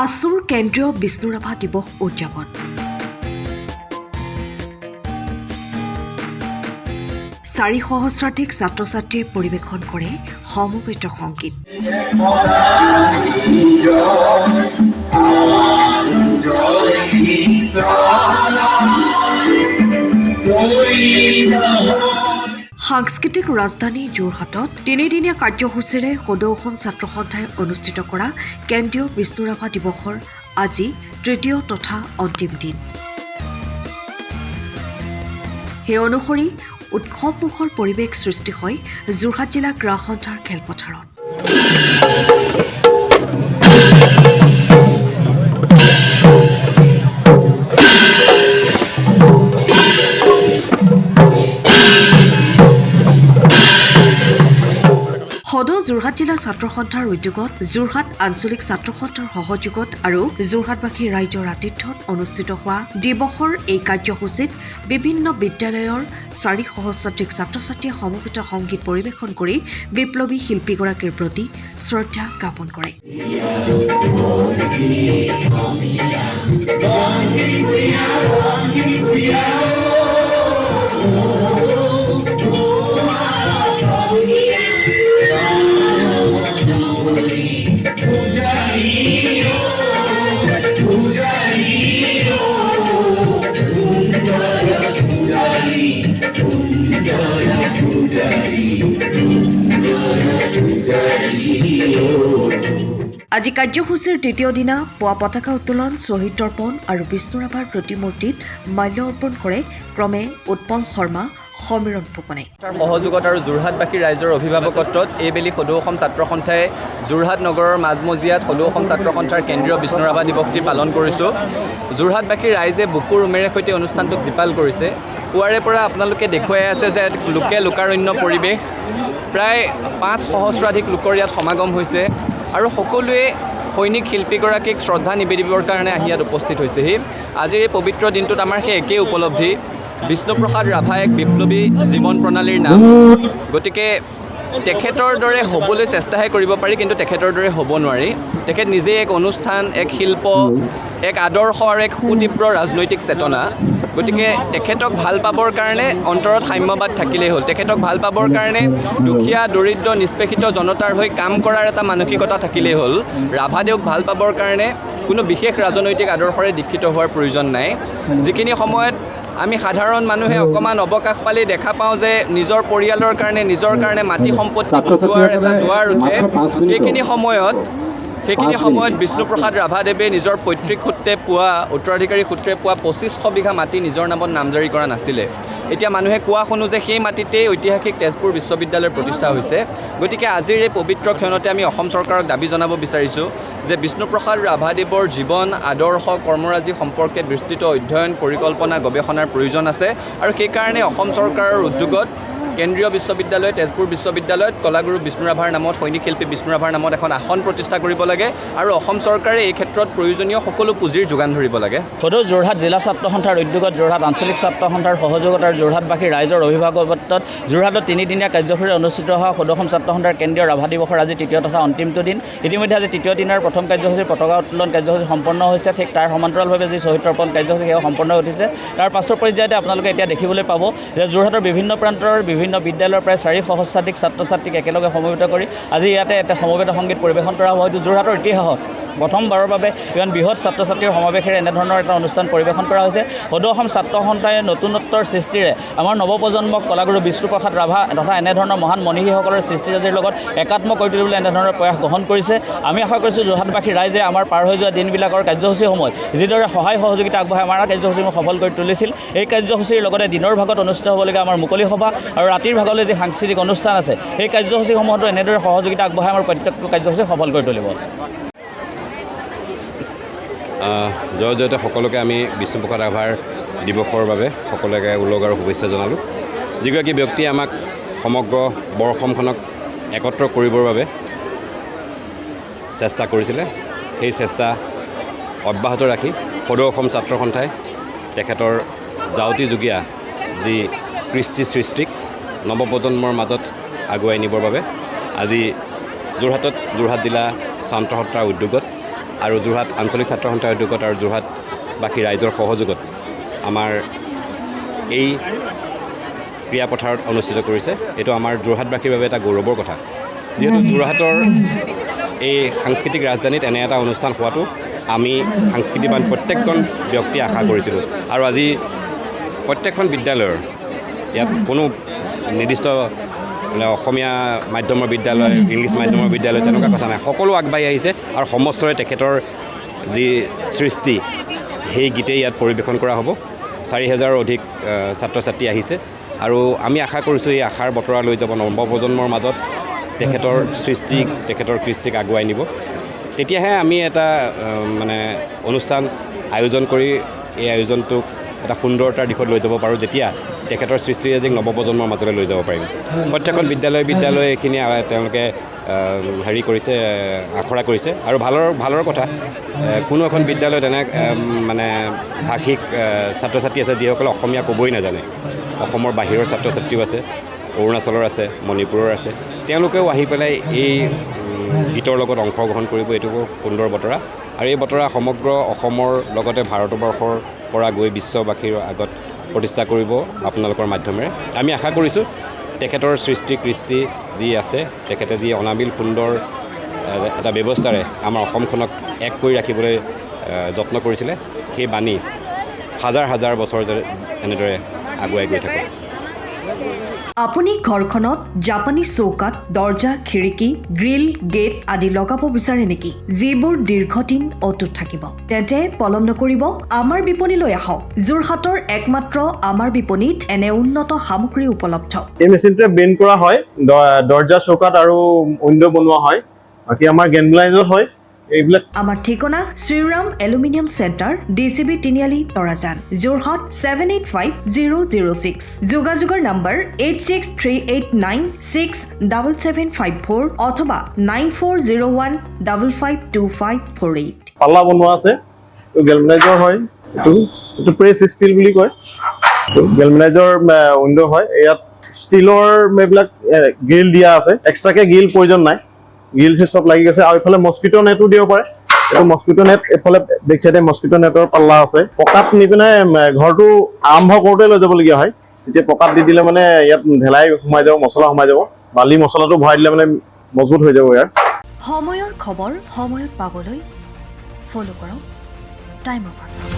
আছুৰ কেন্দ্ৰীয় বিষ্ণুৰাভা দিৱস উদযাপন। চাৰি সহস্ৰাধিক ছাত্ৰ ছাত্ৰীয়ে পৰিৱেশন কৰে সমবেত সংগীত। সাংস্কৃতিক ৰাজধানী যোৰহাটত তিনিদিনীয়া কাৰ্যসূচীৰে সদৌ অসম ছাত্ৰ সন্থাই অনুষ্ঠিত কৰা কেন্দ্ৰীয় বিষ্ণুৰাভা দিৱসৰ আজি তৃতীয় তথা অন্তিম দিন। সেই অনুসৰি উৎসৱমুখৰ পৰিৱেশ সৃষ্টি হয় যোৰহাট জিলা ক্ৰীড়া সন্থাৰ খেলপথাৰত। সদৌ যোৰহাট জিলা ছাত্ৰ সন্থাৰ উদ্যোগত যোৰহাট আঞ্চলিক ছাত্ৰ সন্থাৰ সহযোগত আৰু যোৰহাটবাসী ৰাইজৰ আতিথ্যত অনুষ্ঠিত হোৱা দিৱসৰ এই কাৰ্যসূচীত বিভিন্ন বিদ্যালয়ৰ 4 সহস্ৰাধিক ছাত্ৰ ছাত্ৰীয়ে সমবেত সংগীত পৰিৱেশন কৰি বিপ্লৱী শিল্পীগৰাকীৰ প্ৰতি শ্ৰদ্ধা জ্ঞাপন কৰে। আজি কাৰ্যসূচীৰ তৃতীয় দিনা পুৱা পতাকা উত্তোলন, শ্বহীদ তৰ্পণ আৰু বিষ্ণুৰাভাৰ প্ৰতিমূৰ্তিত মাল্য অৰ্পণ কৰে ক্ৰমে উৎপল শৰ্মা, সমীৰণ ফুকনে। সহযোগত আৰু যোৰহাটবাসী ৰাইজৰ অভিভাৱকত্বত এইবেলি সদৌ অসম ছাত্ৰ সন্থাই যোৰহাট নগৰৰ মাজমজিয়াত সদৌ অসম ছাত্ৰ সন্থাৰ কেন্দ্ৰীয় বিষ্ণুৰাভা দিৱসটি পালন কৰিছোঁ। যোৰহাটবাসী ৰাইজে বুকুৰ উমেৰে সৈতে অনুষ্ঠানটোক জীপাল কৰিছে। পুৱাৰে পৰা আপোনালোকে দেখুৱাই আছে যে লোকে লোকাৰণ্য পৰিৱেশ, প্ৰায় 5 সহস্ৰাধিক লোকৰ ইয়াত সমাগম হৈছে আৰু সকলোৱে সৈনিক শিল্পীগৰাকীক শ্ৰদ্ধা নিবেদিবৰ কাৰণে আহি ইয়াত উপস্থিত হৈছেহি। আজিৰ এই পবিত্ৰ দিনটোত আমাৰ সেই একেই উপলব্ধি, বিষ্ণুপ্ৰসাদ ৰাভা এক বিপ্লৱী জীৱন প্ৰণালীৰ নাম। গতিকে তেখেতৰ দৰে হ'বলৈ চেষ্টাহে কৰিব পাৰি, কিন্তু তেখেতৰ দৰে হ'ব নোৱাৰি। তেখেত নিজে এক অনুষ্ঠান, এক শিল্প, এক আদৰ্শ আৰু এক সুতীব্ৰ ৰাজনৈতিক চেতনা। গতিকে তেখেতক ভাল পাবৰ কাৰণে অন্তৰত সাম্যবাদ থাকিলেই হ'ল। তেখেতক ভাল পাবৰ কাৰণে দুখীয়া, দৰিদ্ৰ, নিষ্পেষিত জনতাৰ হৈ কাম কৰাৰ এটা মানসিকতা থাকিলেই হ'ল। ৰাভাদেৱক ভাল পাবৰ কাৰণে কোনো বিশেষ ৰাজনৈতিক আদৰ্শৰে দীক্ষিত হোৱাৰ প্ৰয়োজন নাই। যিখিনি সময়ত আমি সাধাৰণ মানুহে অকণমান অৱকাশ পালেই দেখা পাওঁ যে নিজৰ পৰিয়ালৰ কাৰণে, নিজৰ কাৰণে মাটি সম্পত্তি গোটোৱাৰ এটা জোৱাৰ উঠে, সেইখিনি সময়ত বিষ্ণুপ্ৰসাদ ৰাভাদেৱে নিজৰ পৈতৃক সূত্ৰে পোৱা, উত্তৰাধিকাৰী সূত্ৰে পোৱা 2500 বিঘা মাটি নিজৰ নামত নামজাৰি কৰা নাছিলে। এতিয়া মানুহে কোৱা শুনো যে সেই মাটিতেই ঐতিহাসিক তেজপুৰ বিশ্ববিদ্যালয়ৰ প্ৰতিষ্ঠা হৈছে। গতিকে আজিৰ এই পবিত্ৰ ক্ষণতে আমি অসম চৰকাৰক দাবী জনাব বিচাৰিছোঁ যে বিষ্ণুপ্ৰসাদ ৰাভাদেৱৰ জীৱন, আদৰ্শ, কৰ্মৰাজি সম্পৰ্কে বিস্তৃত অধ্যয়ন, পৰিকল্পনা, গৱেষণাৰ প্ৰয়োজন আছে আৰু সেইকাৰণে অসম চৰকাৰৰ উদ্যোগত কেন্দ্ৰীয় বিশ্ববিদ্যালয়, তেজপুৰ বিশ্ববিদ্যালয়ত কলাগুৰু বিষ্ণুৰাভাৰ নামত, সৈনিক শিল্পী বিষ্ণুৰাভাৰ নামত এখন আসন প্ৰতিষ্ঠা কৰিব লাগে আৰু অসম চৰকাৰে এই ক্ষেত্ৰত প্ৰয়োজনীয় সকলো পুঁজিৰ যোগান ধৰিব লাগে। সদৌ যোৰহাট জিলা ছাত্ৰ সন্থাৰ উদ্যোগত যোৰহাট আঞ্চলিক ছাত্ৰ সন্থাৰ সহযোগত আৰু যোৰহাটবাসী ৰাইজৰ অভিভাৱকত্বত যোৰহাটত 3দিনীয়া কাৰ্যসূচী অনুষ্ঠিত হোৱা সদৌ অসম ছাত্ৰ সন্থাৰ কেন্দ্ৰীয় ৰাভা দিৱসৰ আজি তৃতীয় তথা অন্তিমটো দিন। ইতিমধ্যে আজি তৃতীয় দিনৰ প্ৰথম কাৰ্যসূচী পতাকা উত্তোলন কাৰ্যসূচী সম্পন্ন হৈছে। ঠিক তাৰ সমান্তৰালভাৱে যি শ্বহীদ তৰ্পণ কাৰ্যসূচী সেয়া সম্পন্ন হৈ উঠিছে। তাৰ পাছৰ পৰ্যায়তে আপোনালোকে এতিয়া দেখিবলৈ পাব যে যোৰহাটৰ বিভিন্ন প্ৰান্তৰ বিভিন্ন বিদ্যালয়ৰ প্ৰায় 4 সহস্ৰাধিক ছাত্ৰ ছাত্ৰীক একেলগে সমবেত কৰি আজি ইয়াতে এটা সমবেত সংগীত পৰিৱেশন কৰা হ'ব। হয়তো যোৰহাটৰ ইতিহাসত প্ৰথমবাৰৰ বাবে ইমান বৃহৎ ছাত্ৰ ছাত্ৰীৰ সমাৱেশেৰে এনেধৰণৰ এটা অনুষ্ঠান পৰিৱেশন কৰা হৈছে। সদৌ অসম ছাত্ৰ সন্থাই নতুনত্বৰ সৃষ্টিৰে আমাৰ নৱপ্ৰজন্মক কলাগুৰু বিষ্ণুপ্ৰসাদ ৰাভা তথা এনেধৰণৰ মহান মনীষীসকলৰ সৃষ্টিৰাজিৰ লগত একাত্ম কৰি তুলিবলৈ এনেধৰণৰ প্ৰয়াস গ্ৰহণ কৰিছে। আমি আশা কৰিছোঁ যোৰহাটবাসী ৰাইজে আমাৰ পাৰ হৈ যোৱা দিনবিলাকৰ কাৰ্যসূচীসমূহত যিদৰে সহায় সহযোগিতা আগবঢ়াই আমাৰ কাৰ্যসূচীসমূহ সফল কৰি তুলিছিল, এই কাৰ্যসূচীৰ লগতে দিনৰ ভাগত অনুষ্ঠিত হ'বলগীয়া আমাৰ মুকলি সভা আৰু ৰাতিৰ ভাগলৈ যি সাংস্কৃতিক অনুষ্ঠান আছে, সেই কাৰ্যসূচীসমূহতো এনেদৰে সহযোগিতা আগবঢ়াই আমাৰ প্ৰত্যেকটো কাৰ্যসূচী সফল কৰি তুলিব। জয়তে সকলোকে আমি বিষ্ণুপ্ৰসাদ ৰাভাৰ দিৱসৰ বাবে সকলোকে উলগ আৰু শুভেচ্ছা জনালোঁ। যিগৰাকী ব্যক্তিয়ে আমাক সমগ্ৰ অসমখনক একত্ৰ কৰিবৰ বাবে চেষ্টা কৰিছিলে, সেই চেষ্টা অব্যাহত ৰাখি সদৌ অসম ছাত্ৰ সন্থাই তেখেতৰ যাউতিযুগীয়া যি কৃষ্টি সৃষ্টিক নৱপ্ৰজন্মৰ মাজত আগুৱাই নিবৰ বাবে আজি যোৰহাটত যোৰহাট জিলা ছাত্ৰ সন্থাৰ উদ্যোগত আৰু যোৰহাট আঞ্চলিক ছাত্ৰ সন্থাৰ উদ্যোগত আৰু যোৰহাটবাসী ৰাইজৰ সহযোগত আমাৰ এই ক্ৰীড়াপথাৰত অনুষ্ঠিত কৰিছে। এইটো আমাৰ যোৰহাটবাসীৰ বাবে এটা গৌৰৱৰ কথা, যিহেতু যোৰহাটৰ এই সাংস্কৃতিক ৰাজধানীত এনে এটা অনুষ্ঠান হোৱাটো আমি সাংস্কৃতিবান প্ৰত্যেকজন ব্যক্তিয়ে আশা কৰিছিলোঁ। আৰু আজি প্ৰত্যেকখন বিদ্যালয়ৰ ইয়াত কোনো নিৰ্দিষ্ট অসমীয়া মাধ্যমৰ বিদ্যালয়, ইংলিছ মাধ্যমৰ বিদ্যালয় তেনেকুৱা কথা নাই, সকলো আগবাঢ়ি আহিছে আৰু সমস্তৰে তেখেতৰ যি সৃষ্টি সেই গীতেই ইয়াত পৰিৱেশন কৰা হ'ব। 4,000ৰ অধিক ছাত্ৰ ছাত্ৰী আহিছে আৰু আমি আশা কৰিছোঁ এই আশাৰ বতৰা লৈ যাব নৱপ্ৰজন্মৰ মাজত তেখেতৰ সৃষ্টি, তেখেতৰ কৃষ্টিক আগুৱাই নিব। তেতিয়াহে আমি এটা মানে অনুষ্ঠান আয়োজন কৰি এই আয়োজনটোক এটা সুন্দৰতাৰ দিশত লৈ যাব পাৰোঁ, যেতিয়া তেখেতৰ সৃষ্টিৰাজিক নৱপ্ৰজন্মৰ মাজলৈ লৈ যাব পাৰিম। প্ৰত্যেকখন বিদ্যালয় এইখিনি তেওঁলোকে হেৰি কৰিছে, আখৰা কৰিছে আৰু ভালৰ কথা। কোনো এখন বিদ্যালয়ত এনে মানে ভাষিক ছাত্ৰ ছাত্ৰী আছে যিসকলে অসমীয়া ক'বই নাজানে। অসমৰ বাহিৰৰ ছাত্ৰ ছাত্ৰীও আছে, অৰুণাচলৰ আছে, মণিপুৰৰ আছে। তেওঁলোকেও আহি পেলাই এই গীতৰ লগত অংশগ্ৰহণ কৰিব। এইটো সুন্দৰ বতৰা আৰু এই বতৰা সমগ্ৰ অসমৰ লগতে ভাৰতবৰ্ষৰ পৰা গৈ বিশ্ববাসীৰ আগত প্ৰতিষ্ঠা কৰিব আপোনালোকৰ মাধ্যমেৰে। আমি আশা কৰিছোঁ তেখেতৰ সৃষ্টি কৃষ্টি যি আছে, তেখেতে যি অনাবিল সুন্দৰ এটা ব্যৱস্থাৰে আমাৰ অসমখনক এক কৰি ৰাখিবলৈ যত্ন কৰিছিলে, সেই বাণী হাজাৰ হাজাৰ বছৰ এনেদৰে আগুৱাই গৈ থাকক। আপুনি ঘৰখনত জাপানীজ চৌকাত দৰ্জা, খিৰিকী, গ্ৰিল, গেট আদি লগাব বিচাৰে নেকি, যিবোৰ দীৰ্ঘদিন অটুট থাকিব? তেন্তে পলম নকৰিব, আমাৰ বিপণীলৈ আহক। যোৰহাটৰ একমাত্ৰ আমাৰ বিপণীত এনে উন্নত সামগ্ৰী উপলব্ধ। এই মেচিনটোৱে বেণ্ড কৰা হয়, দৰ্জা, চৌকাত আৰু উইণ্ডো বনোৱা হয়। বাকী আমাৰ গেনব্লাইজত হয় এইবিলাক। আমাৰ ঠিকনা শ্ৰীৰাম এলুমিনিয়াম চেণ্টাৰ, DCB তিনিআলি, তৰাজান, যোৰহাট 785006। যোগাযোগৰ নম্বৰ 8638967754 অথবা 9401552548। পাল্লা বনোৱা আছে, এইটো গেলভেনাইজৰ হয়। এইটো প্ৰেছ ষ্টীল বুলি কয়। গেলভেনাইজৰ উইণ্ডো হয়। ইয়াত ষ্টীলৰ এইবিলাক গ্ৰিল দিয়া আছে, এক্সট্ৰাকে গ্ৰিল প্ৰয়োজন নাই। গ্ৰিল চব লাগি গৈছে আৰু এইফালে মস্কিটো নেটো দিব পাৰে। এইটো মস্কিটো নেট, এইফালে বেক চাইডে মস্কিটো নেটৰ পাল্লা আছে। পকাত নি পিনে ঘৰটো আৰম্ভ কৰোঁতে লৈ যাবলগীয়া হয়। তেতিয়া পকাত দি দিলে মানে ইয়াত ঢেলাই সোমাই যাব, মছলা সোমাই যাব। বালি মছলাটো ভৰাই দিলে মানে মজবুত হৈ যাব ইয়াত। সময়ৰ খবৰ সময়ত পাবলৈ ফ'ল' কৰক টাইম অফ আছাম।